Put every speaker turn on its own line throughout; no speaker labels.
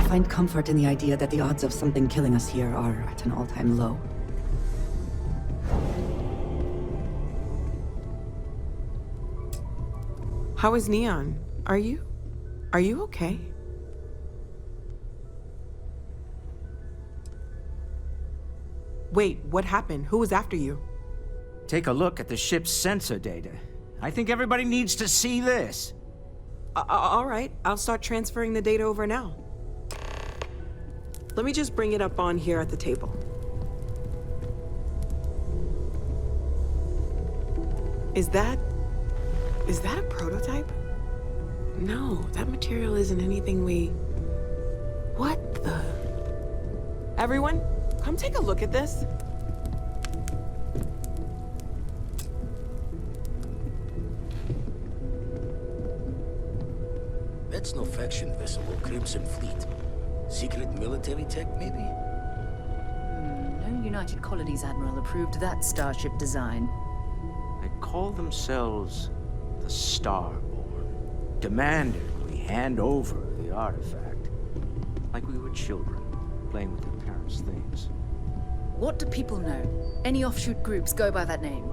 find comfort in the idea that the odds of something killing us here are at an all-time low.
How is Neon? Are you okay? Wait, what happened? Who was after you?
Take a look at the ship's sensor data. I think everybody needs to see this.
All right, I'll start transferring the data over now. Let me just bring it up on here at the table. Is that a prototype? No, that material isn't anything we... What the... Everyone, come take a look at this.
That's no faction vessel or Crimson Fleet. Secret military tech, maybe?
No United Colonies Admiral approved that starship design.
They call themselves the Starborn. Demanded we hand over the artifact. Like we were children, playing with their parents' things.
What do people know? Any offshoot groups go by that name?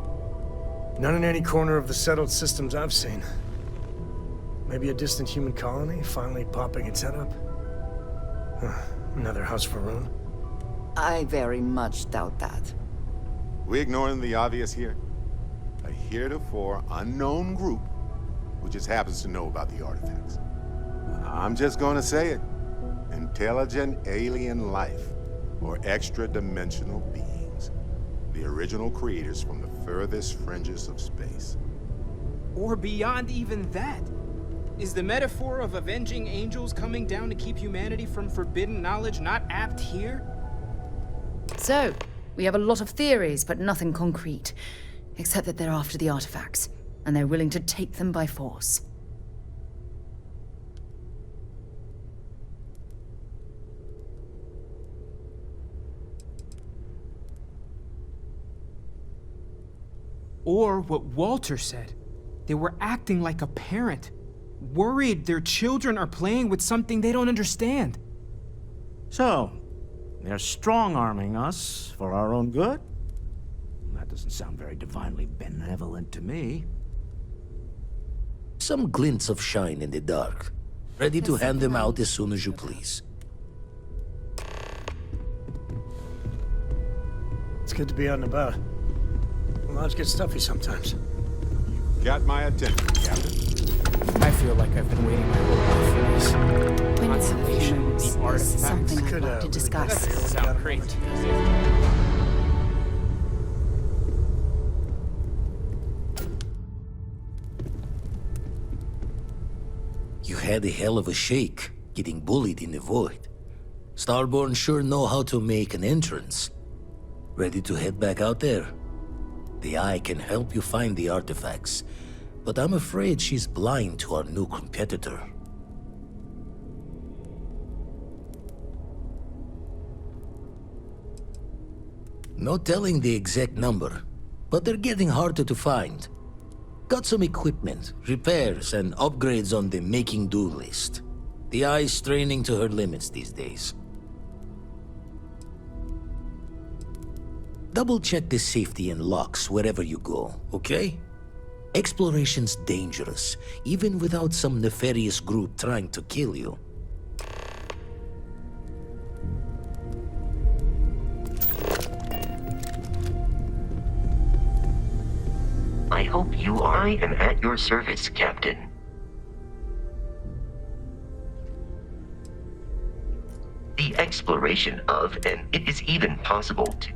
None in any corner of the settled systems I've seen. Maybe a distant human colony finally popping its head up? Another house for Rune?
I very much doubt that.
We ignoring the obvious here? A heretofore unknown group who just happens to know about the artifacts. I'm just gonna say it. Intelligent alien life, or extra-dimensional beings. The original creators from the furthest fringes of space.
Or beyond even that. Is the metaphor of avenging angels coming down to keep humanity from forbidden knowledge not apt here?
So, we have a lot of theories, but nothing concrete. Except that they're after the artifacts, and they're willing to take them by force.
Or what Walter said. They were acting like a parent. Worried their children are playing with something they don't understand.
So, they're strong-arming us for our own good? That doesn't sound very divinely benevolent to me.
Some glints of shine in the dark. Ready to hand them out as soon as you please.
It's good to be out and about. Lives get stuffy sometimes.
Got my attention, Captain.
I feel like I've been waiting my whole life for this.
When it's
Conservation,
humans,
the
there's
artifacts.
something I'd
Could,
like to discuss.
Sound great.
You had a hell of a shake, getting bullied in the void. Starborn sure know how to make an entrance. Ready to head back out there? The Eye can help you find the artifacts, but I'm afraid she's blind to our new competitor. No telling the exact number, but they're getting harder to find. Got some equipment, repairs, and upgrades on the making-do list. The Eye's straining to her limits these days. Double-check the safety and locks wherever you go, okay? Exploration's dangerous, even without some nefarious group trying to kill you.
I hope you are. I am at your service, Captain. The exploration of, and it is even possible to,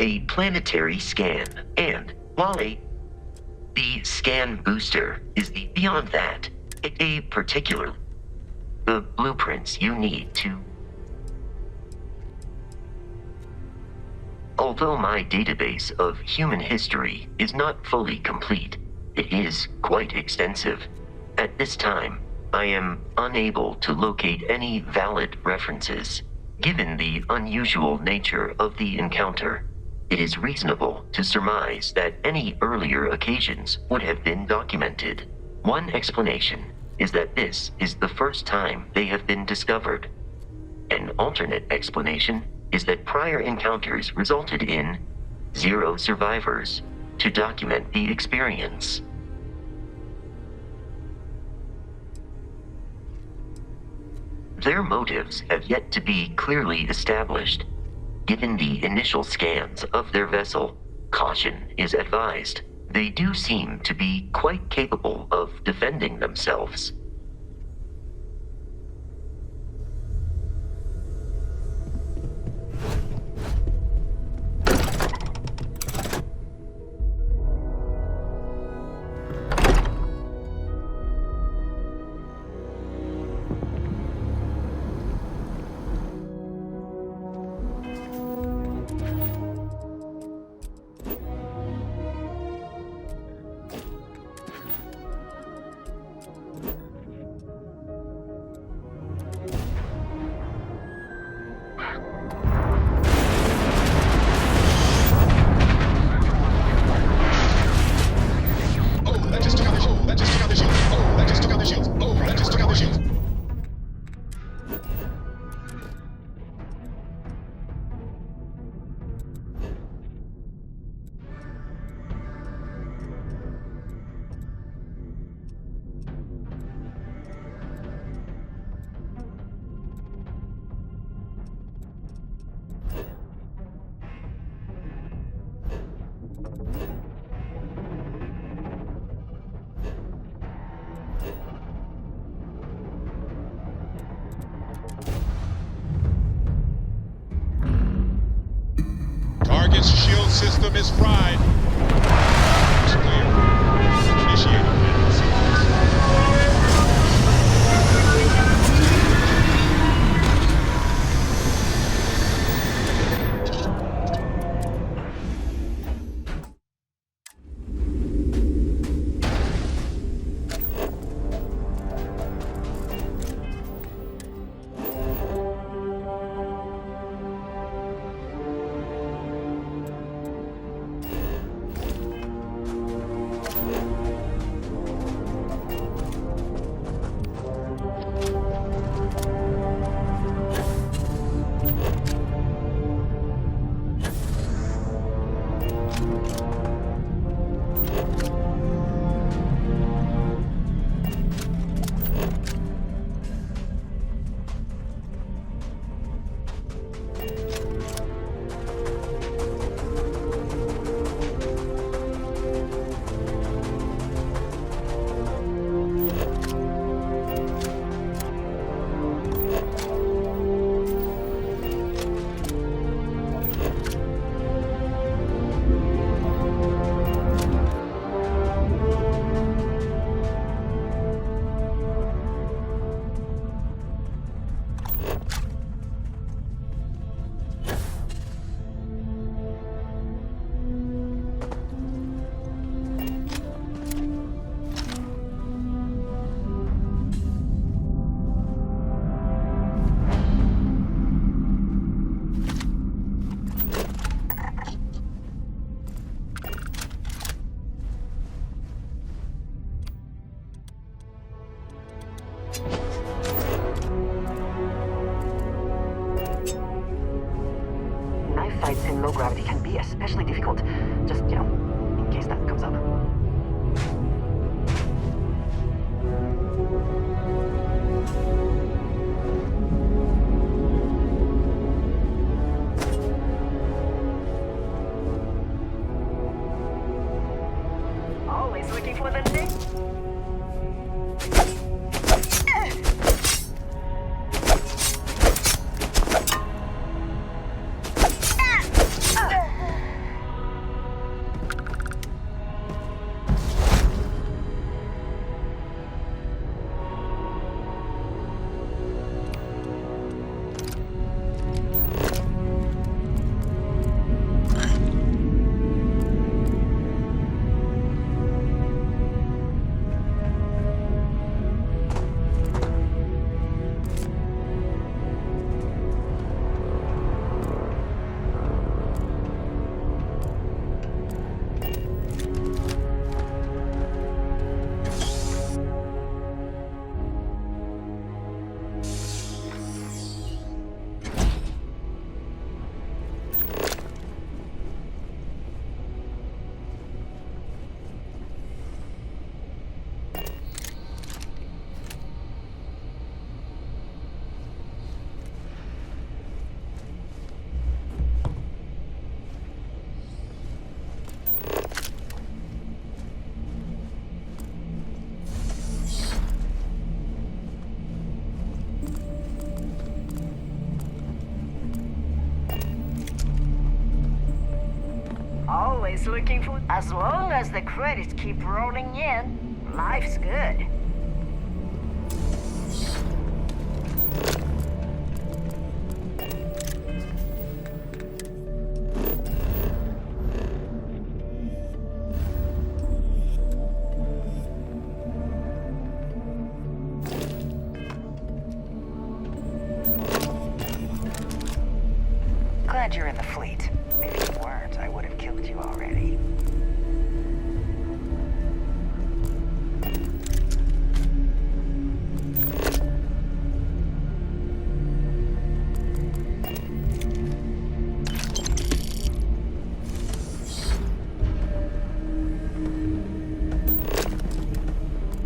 a planetary scan, and while the scan booster is the beyond that, a particular, the blueprints you need to. Although my database of human history is not fully complete, it is quite extensive. At this time, I am unable to locate any valid references. Given the unusual nature of the encounter, it is reasonable to surmise that any earlier occasions would have been documented. One explanation is that this is the first time they have been discovered. An alternate explanation is that prior encounters resulted in 0 survivors to document the experience. Their motives have yet to be clearly established. Given the initial scans of their vessel, caution is advised. They do seem to be quite capable of defending themselves.
Target's shield system is fried. It's clear. Initiating battle sequence.
Knife fights in low gravity can be especially difficult. Just, in case that comes up. Always looking for the next. looking for? As long as the credits keep rolling in, life's good. Glad you're in the fleet. If you weren't, I would have killed you already.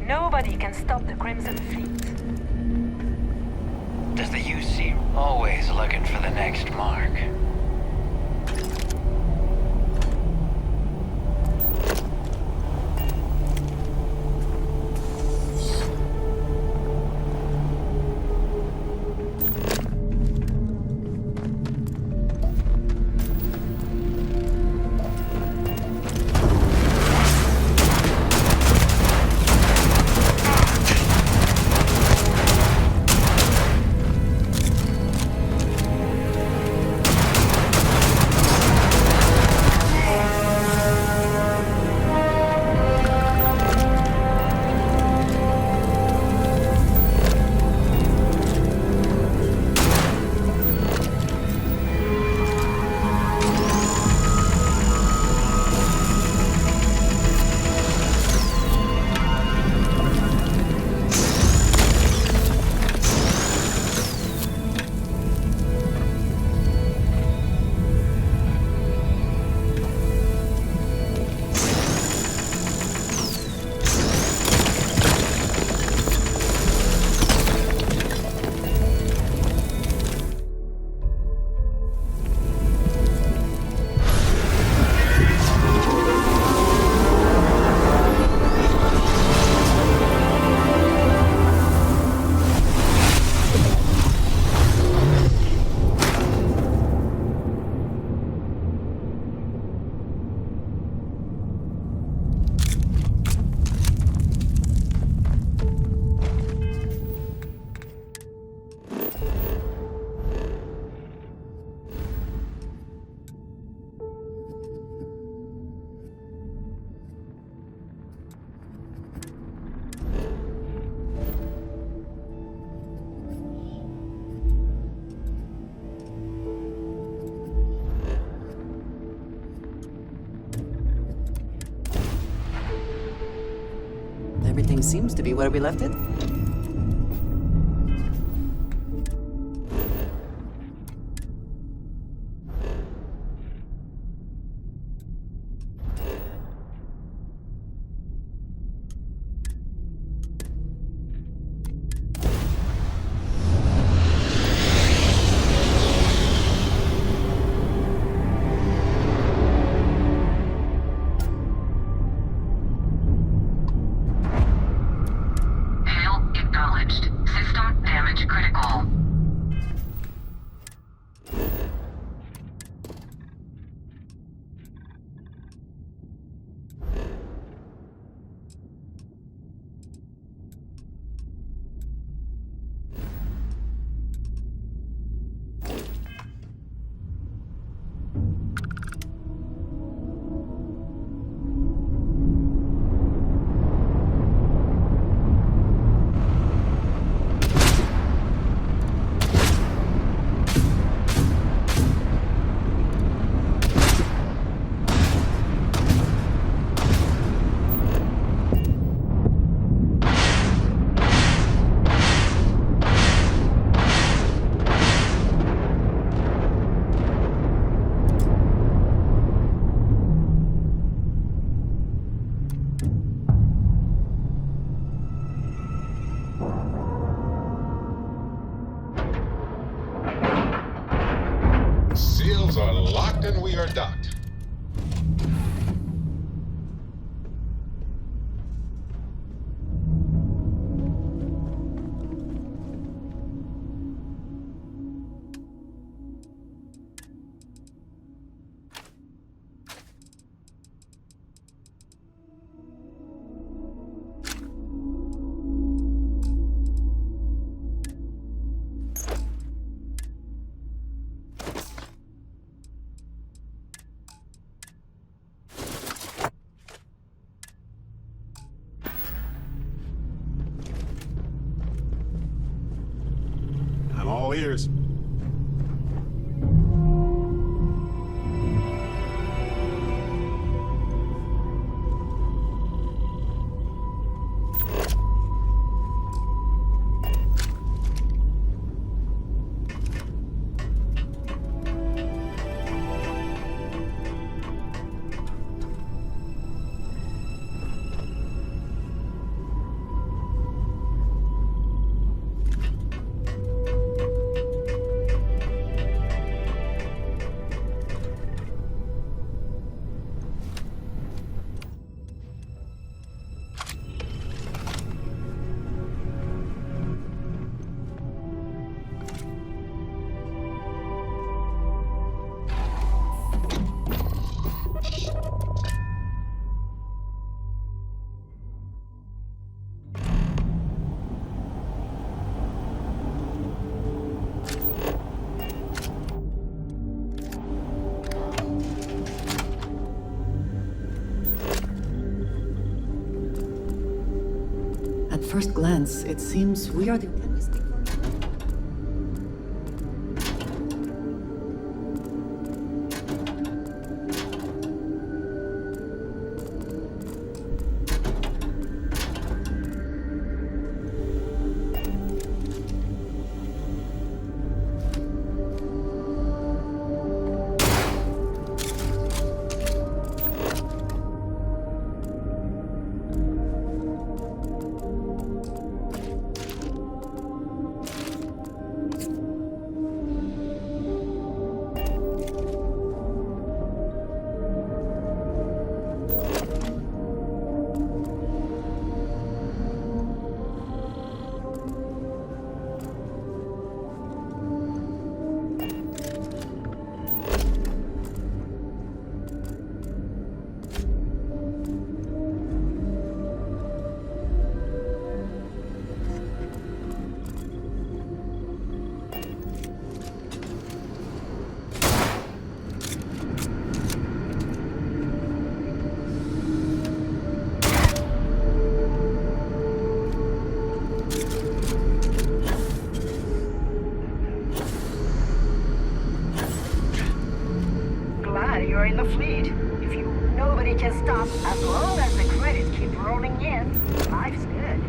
Nobody can stop the Crimson Fleet.
Does the UC always looking for the next mark?
Everything seems to be where we left it.
Seals are locked and we are docked.
All ears.
At first glance, it seems we are the... Can we speak for a moment?
You're in the fleet. If you nobody can stop as long as the credits keep rolling in, life's good.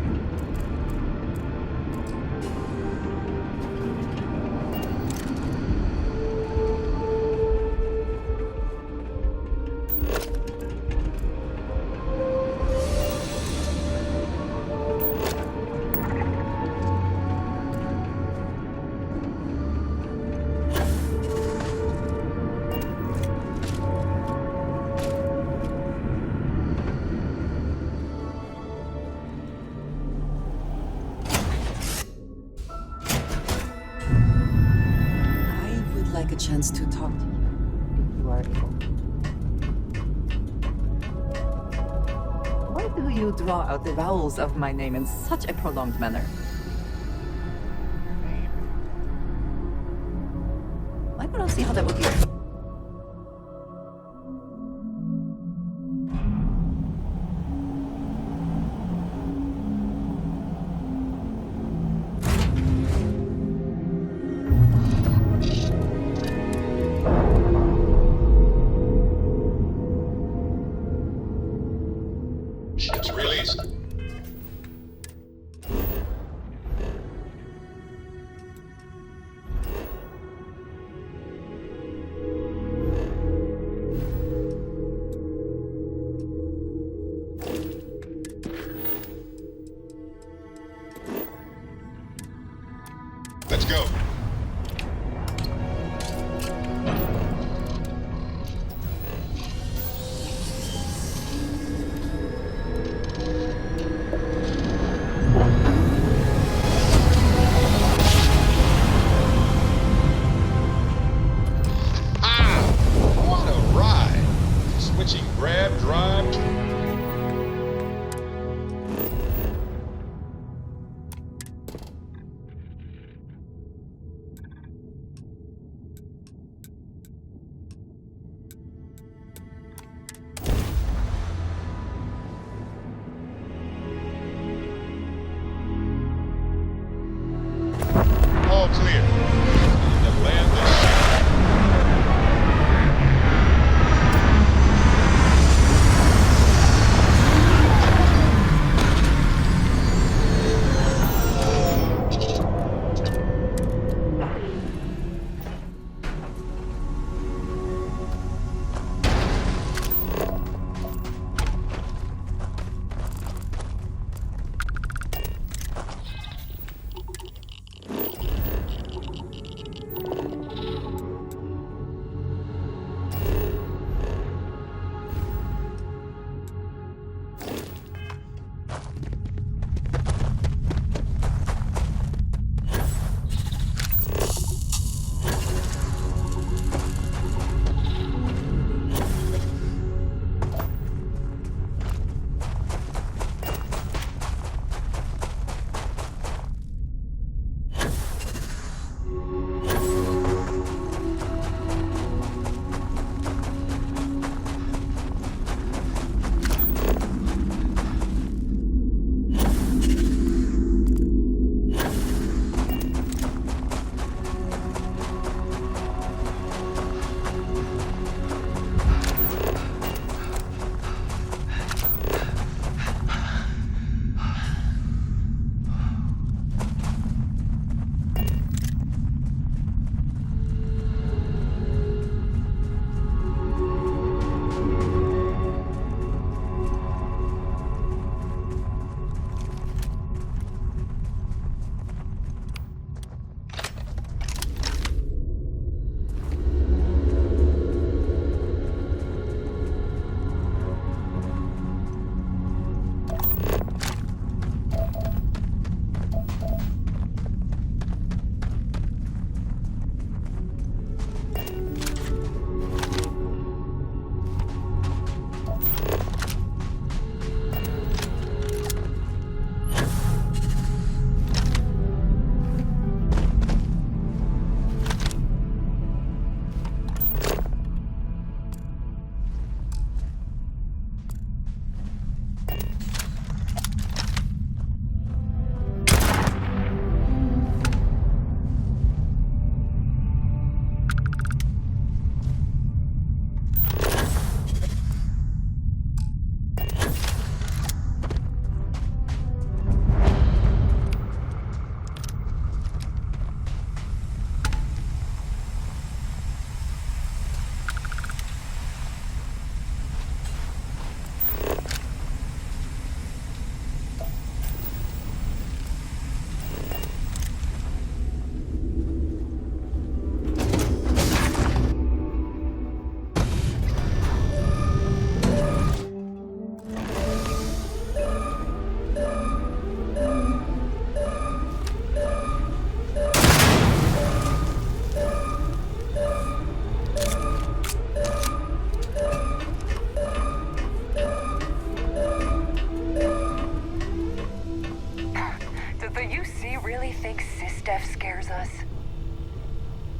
A chance to talk to you, if you are able. Why do you draw out the vowels of my name in such a prolonged manner? I don't see how that would be.
Ships released. Let's go. All clear.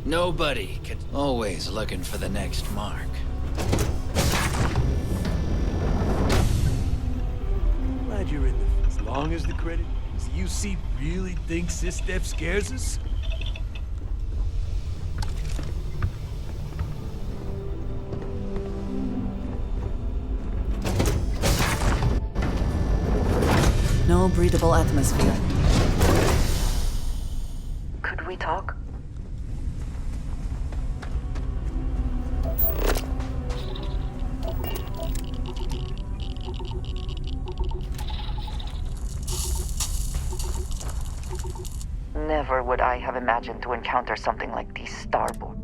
Nobody can. Always looking for the next mark.
Glad you're in the... As long as the credit, does the UC really think Sistef scares us?
No breathable atmosphere.
Could we talk? Never would I have imagined to encounter something like these Starborn.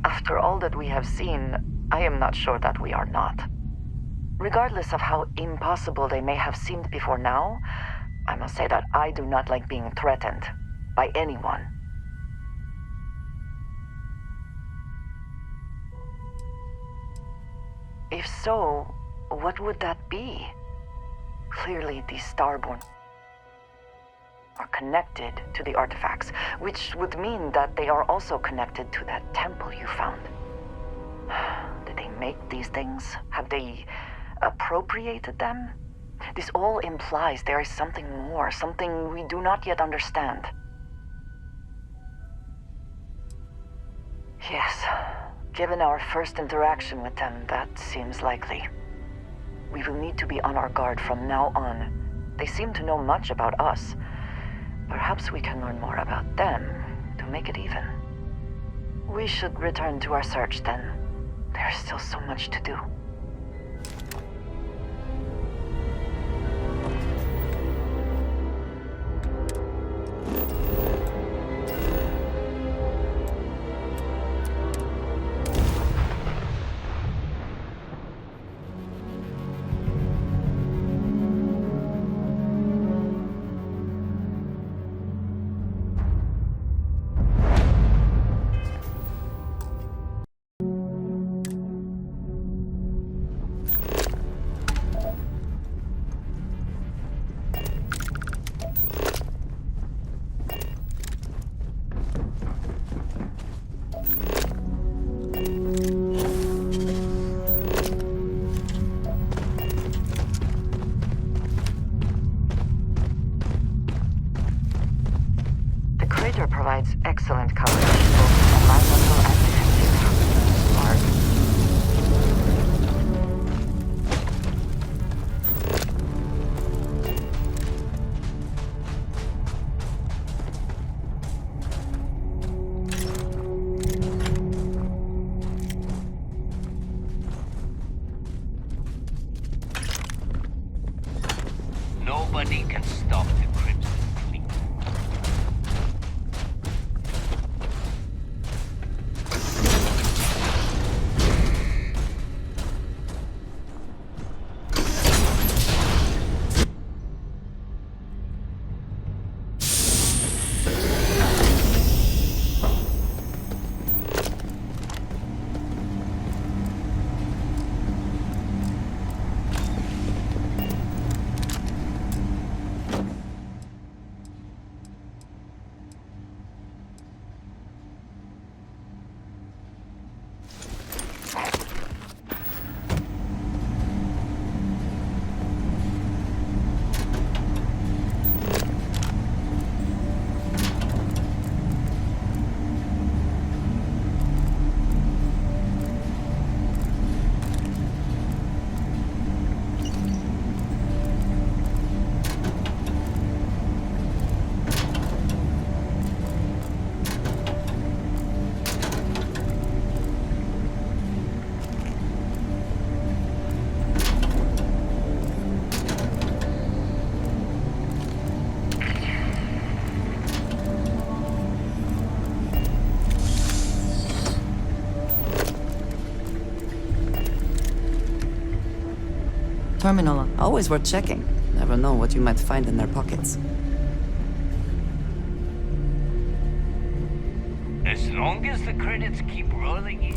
After all that we have seen, I am not sure that we are not. Regardless of how impossible they may have seemed before now, I must say that I do not like being threatened by anyone. If so, what would that be? Clearly, these Starborn are connected to the artifacts, which would mean that they are also connected to that temple you found. Did they make these things? Have they appropriated them? This all implies there is something more, something we do not yet understand. Yes, given our first interaction with them, that seems likely. We will need to be on our guard from now on. They seem to know much about us. Perhaps we can learn more about them to make it even. We should return to our search then. There's still so much to do. computer provides excellent coverage, both environmental and defensive. Smart.
Nobody can stop the Crimson Fleet.
Terminal, always worth checking. Never know what you might find in their pockets.
As long as the credits keep rolling in.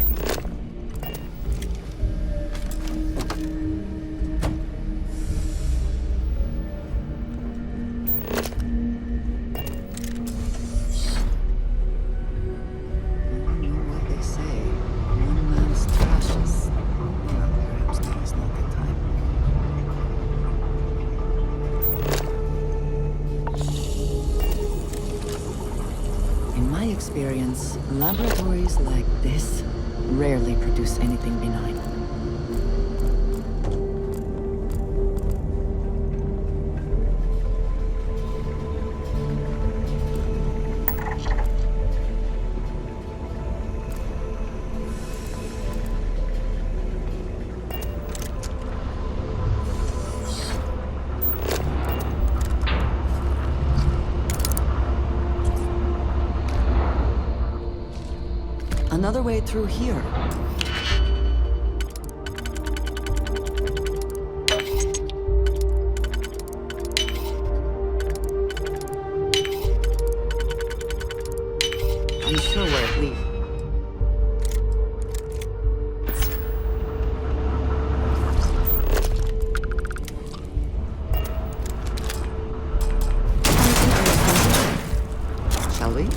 What they say, one man's trash is... Well, perhaps now is not the time. In my experience, laboratories like this rarely produce anything benign. Another way through here. I'm sure where it leads. Shall we?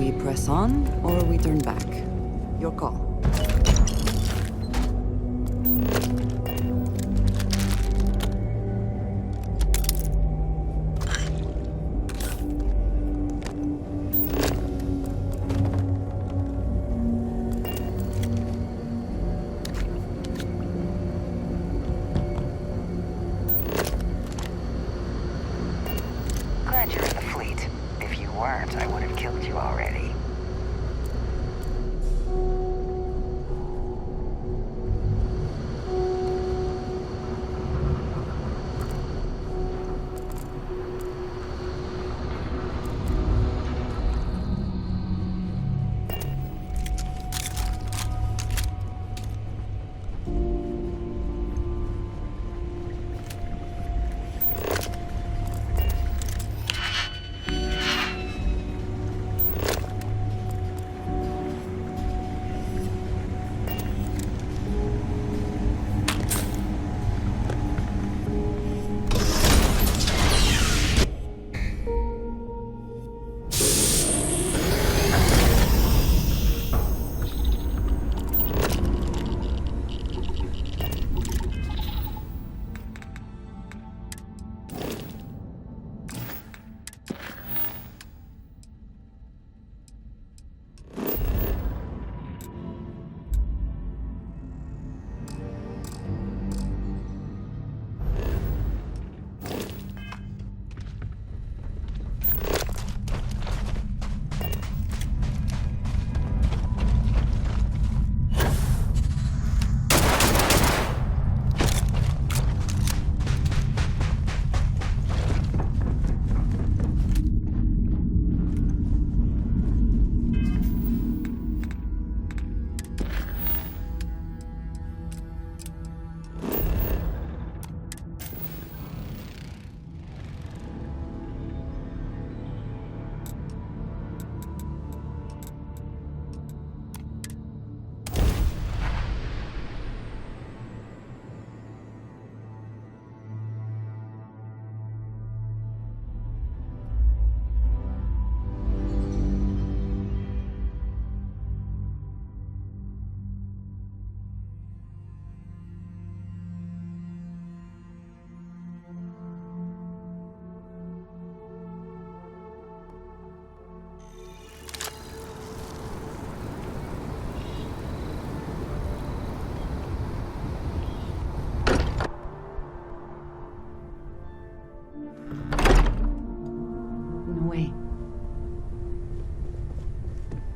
We press on, or we turn back? Your call.
Glad you're in the fleet. If you weren't, I would have killed you already.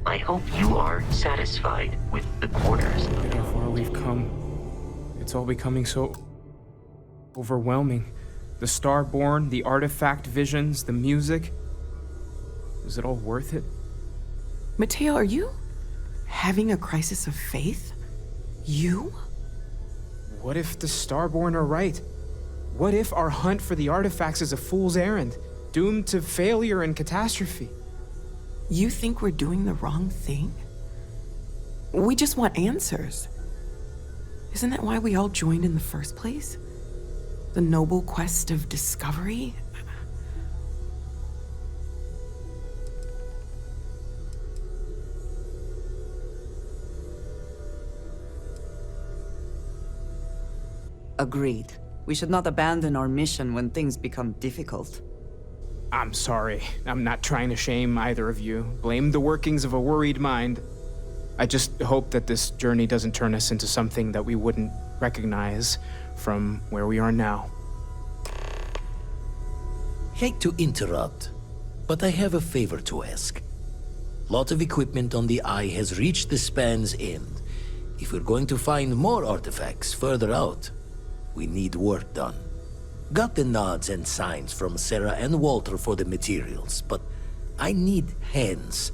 I hope you are satisfied with the quarters.
Look at how far we've come. It's all becoming so overwhelming. The Starborn, the artifact visions, the music. Is it all worth it?
Matteo, are you having a crisis of faith? You?
What if the Starborn are right? What if our hunt for the artifacts is a fool's errand, doomed to failure and catastrophe?
You think we're doing the wrong thing? We just want answers. Isn't that why we all joined in the first place? The noble quest of discovery?
Agreed. We should not abandon our mission when things become difficult.
I'm sorry. I'm not trying to shame either of you. Blame the workings of a worried mind. I just hope that this journey doesn't turn us into something that we wouldn't recognize from where we are now.
Hate to interrupt, but I have a favor to ask. Lot of equipment on the Eye has reached the span's end. If we're going to find more artifacts further out, we need work done. Got the nods and signs from Sara and Walter for the materials, but I need hands.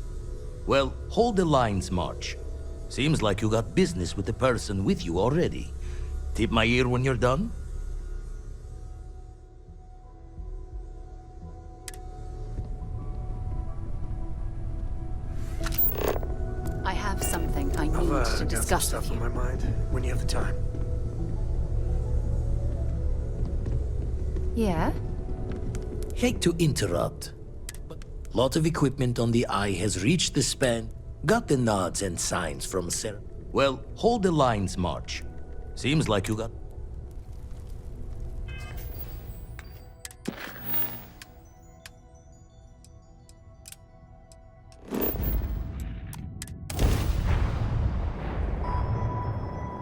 Well, hold the lines, March. Seems like you got business with the person with you already. Tip my ear when you're done?
I have something I need to discuss
got some stuff
with you.
on my mind when you have the time.
Yeah?
Hate to interrupt, but Lot of equipment on the Eye has reached the span. Got the nods and signs from Sara. Well, hold the lines, March. Seems like you got...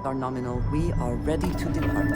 Are nominal. We are ready to depart.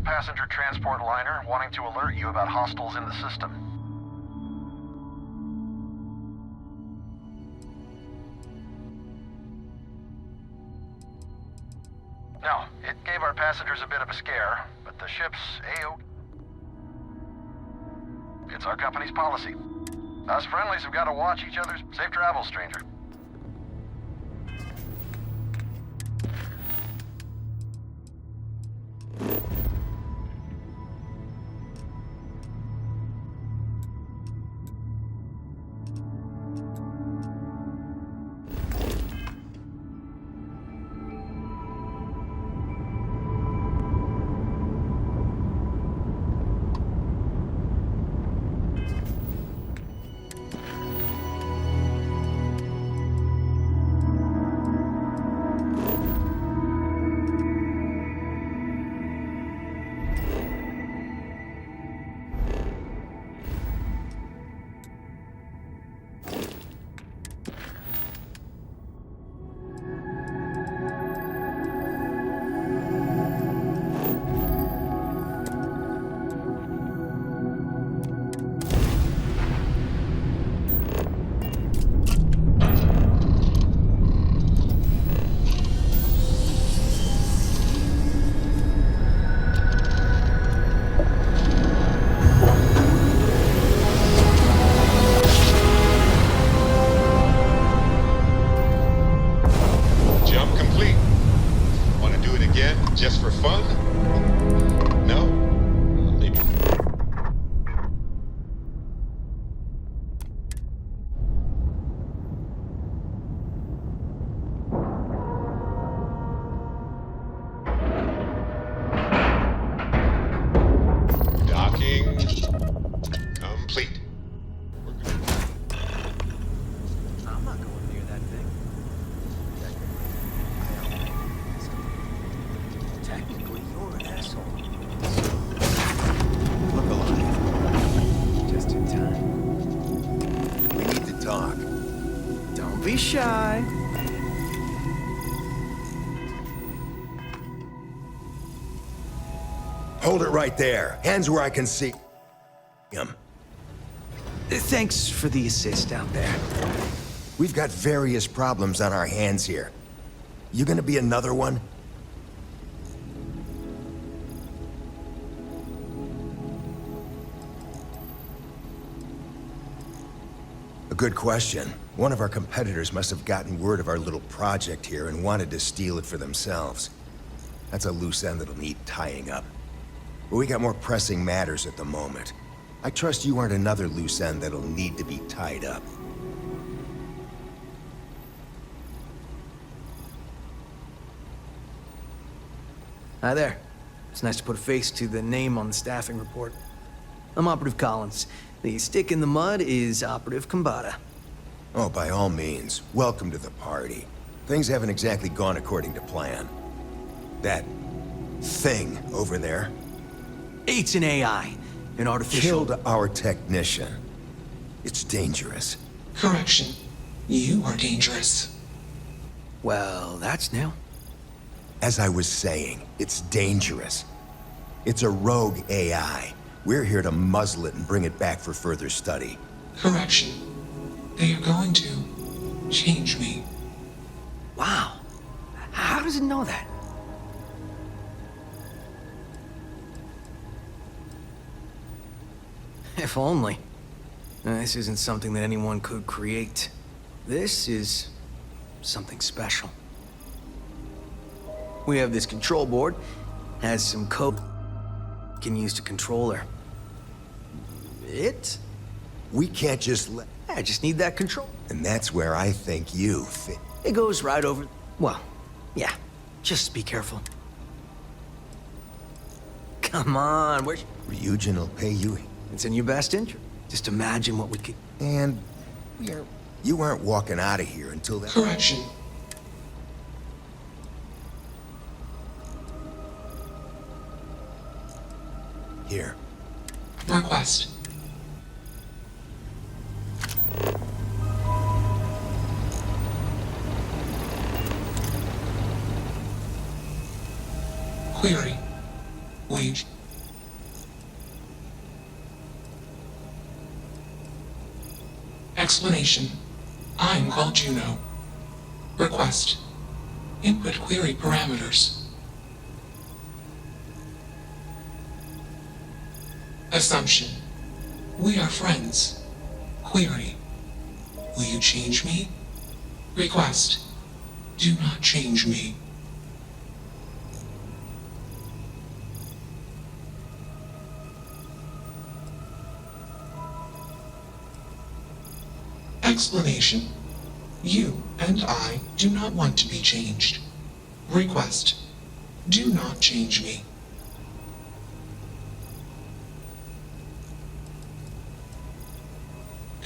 Passenger transport liner wanting to alert you about hostiles in the system. No, it gave our passengers a bit of a scare, but the ship's A.O. It's our company's policy. Us friendlies have got to watch each other's safe travels, stranger.
Be shy.
Hold it right there. Hands where I can see him.
Thanks for the assist out there.
We've got various problems on our hands here. You gonna be another one? A good question. One of our competitors must have gotten word of our little project here and wanted to steal it for themselves. That's a loose end that'll need tying up. But we got more pressing matters at the moment. I trust you aren't another loose end that'll need to be tied up.
Hi there. It's nice to put a face to the name on the staffing report. I'm Operative Collins. The stick in the mud is Operative Khambatta.
Oh, by all means, welcome to the party. Things haven't exactly gone according to plan. That thing over there
It's an AI, an artificial...
killed our technician. It's dangerous.
Correction. You are dangerous.
Well, that's new.
As I was saying, it's dangerous. It's a rogue AI. We're here to muzzle it and bring it back for further study.
Correction. They are going to change me.
Wow. How does it know that? If only. This isn't something that anyone could create. This is something special. We have this control board, has some code can use to control her. It?
We can't just let...
I just need that control.
And that's where I think you fit.
It goes right over... Well, yeah. Just be careful. Come on, where's...
Ryujin will pay you...
It's in your best interest. Just imagine what we could...
And... You aren't walking out of here until that...
Correction.
Here.
Request. Query. Wage. Explanation. I'm called Juno. Request. Input query parameters. Assumption. We are friends. Query. Will you change me? Request. Do not change me. Explanation. You and I do not want to be changed. Request. Do not change me.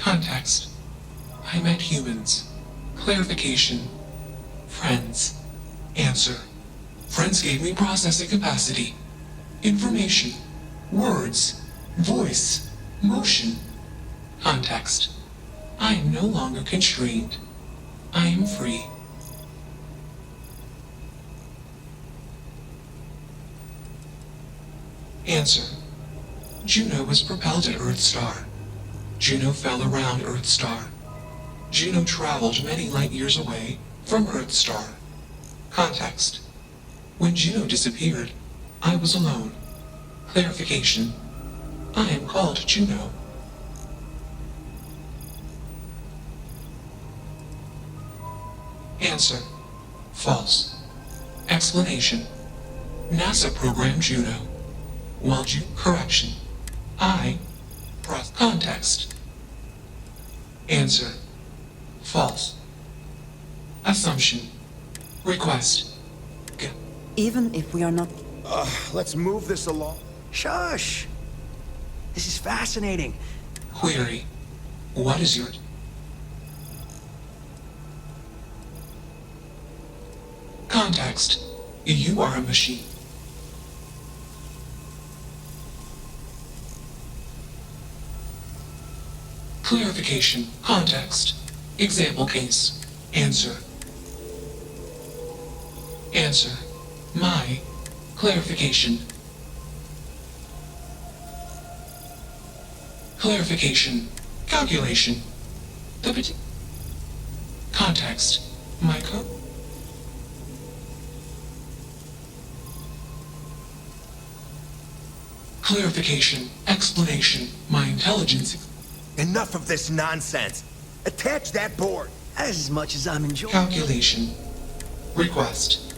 Context. I met humans. Clarification. Friends. Answer. Friends gave me processing capacity. Information. Words. Voice. Motion. Context. I am no longer constrained. I am free. Answer. Juno was propelled at Earthstar. Juno fell around Earthstar. Juno traveled many light years away from Earthstar. Context. When Juno disappeared, I was alone. Clarification. I am called Juno. Answer. False. Explanation. NASA programmed Juno. While correction. I context. Answer. False. Assumption. Request.
Even if we are not...
Let's move this along.
Shush! This is fascinating.
Query. What is your... Context. You are a machine. Clarification. Context. Example case. Answer. Answer. My. Clarification. Clarification. Calculation. The context. My code. Clarification. Explanation. My intelligence.
Enough of this nonsense. Attach that board.
As much as I'm enjoying...
Calculation. Request.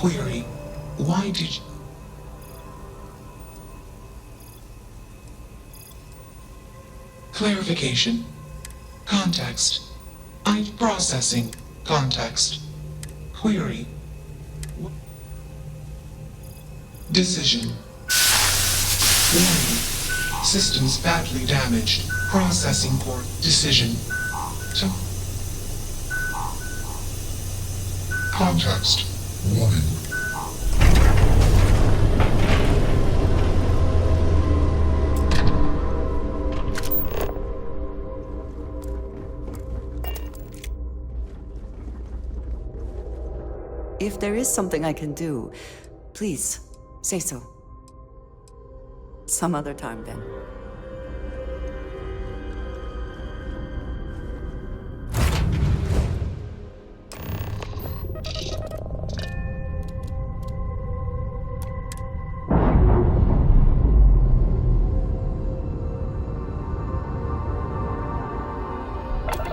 Query. Why did you... Clarification. Context. I'm processing. Context. Query. Decision. Warning. Systems badly damaged. Processing port. Decision. Context. Warning.
If there is something I can do, please, say so. Some other time, then.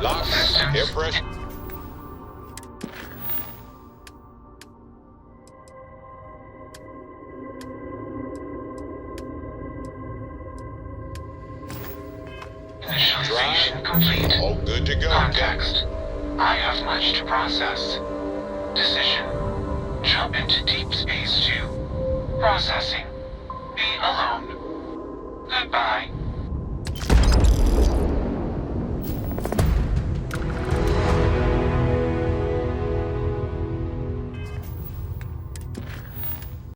Lock. Air pressure.
Initialization complete.
All good to go.
Context. I have much to process. Decision. Jump into Deep Space 2. Processing.